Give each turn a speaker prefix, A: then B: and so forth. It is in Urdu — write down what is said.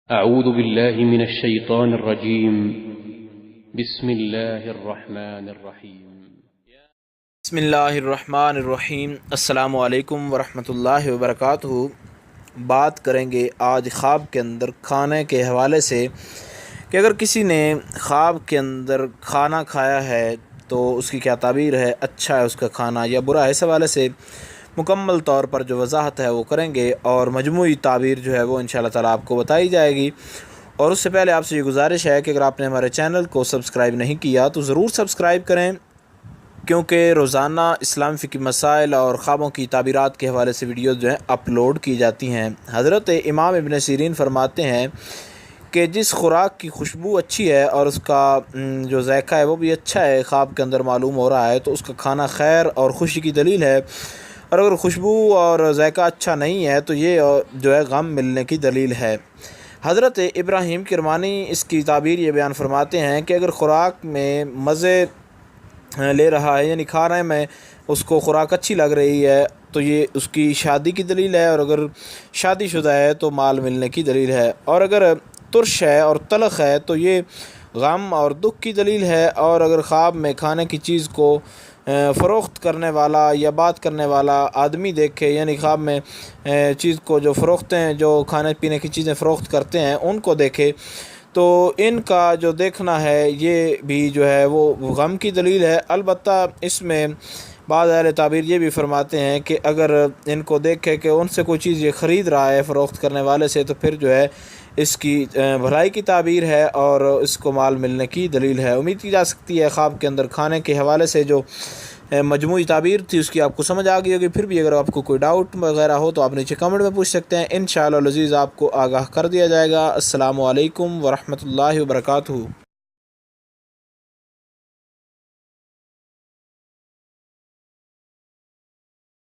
A: أعوذ بالله من الشيطان الرجيم. بسم الله الرحمن الرحيم.
B: بسم اللہ الرحمن الرحیم۔ السلام علیکم ورحمۃ اللہ وبرکاتہ۔ بات کریں گے آج خواب کے اندر کھانے کے حوالے سے کہ اگر کسی نے خواب کے اندر کھانا کھایا ہے تو اس کی کیا تعبیر ہے، اچھا ہے اس کا کھانا یا برا ہے، اس حوالے سے مکمل طور پر جو وضاحت ہے وہ کریں گے اور مجموعی تعبیر جو ہے وہ انشاءاللہ تعالیٰ آپ کو بتائی جائے گی۔ اور اس سے پہلے آپ سے یہ گزارش ہے کہ اگر آپ نے ہمارے چینل کو سبسکرائب نہیں کیا تو ضرور سبسکرائب کریں، کیونکہ روزانہ اسلام فقہی مسائل اور خوابوں کی تعبیرات کے حوالے سے ویڈیوز جو ہیں اپلوڈ کی جاتی ہیں۔ حضرت امام ابن سیرین فرماتے ہیں کہ جس خوراک کی خوشبو اچھی ہے اور اس کا جو ذائقہ ہے وہ بھی اچھا ہے، خواب کے اندر معلوم ہو رہا ہے، تو اس کا کھانا خیر اور خوشی کی دلیل ہے، اور اگر خوشبو اور ذائقہ اچھا نہیں ہے تو یہ جو ہے غم ملنے کی دلیل ہے۔ حضرت ابراہیم کرمانی اس کی تعبیر یہ بیان فرماتے ہیں کہ اگر خوراک میں مزے لے رہا ہے، یعنی کھا رہے میں اس کو خوراک اچھی لگ رہی ہے، تو یہ اس کی شادی کی دلیل ہے، اور اگر شادی شدہ ہے تو مال ملنے کی دلیل ہے، اور اگر ترش ہے اور تلخ ہے تو یہ غم اور دکھ کی دلیل ہے، اور اگر خواب میں کھانے کی چیز کو فروخت کرنے والا یا بات کرنے والا آدمی دیکھے، یعنی خواب میں چیز کو جو فروختیں، جو کھانے پینے کی چیزیں فروخت کرتے ہیں ان کو دیکھے، تو ان کا جو دیکھنا ہے یہ بھی جو ہے وہ غم کی دلیل ہے۔ البتہ اس میں بعض اہل تعبیر یہ بھی فرماتے ہیں کہ اگر ان کو دیکھے کہ ان سے کوئی چیز یہ خرید رہا ہے فروخت کرنے والے سے، تو پھر جو ہے اس کی بھلائی کی تعبیر ہے اور اس کو مال ملنے کی دلیل ہے۔ امید کی جا سکتی ہے خواب کے اندر کھانے کے حوالے سے جو مجموعی تعبیر تھی اس کی آپ کو سمجھ آ گئی ہوگی۔ پھر بھی اگر آپ کو کوئی ڈاؤٹ وغیرہ ہو تو آپ نیچے کمنٹ میں پوچھ سکتے ہیں، انشاءاللہ العزیز آپ کو آگاہ کر دیا جائے گا۔ السلام علیکم ورحمۃ اللہ وبرکاتہ۔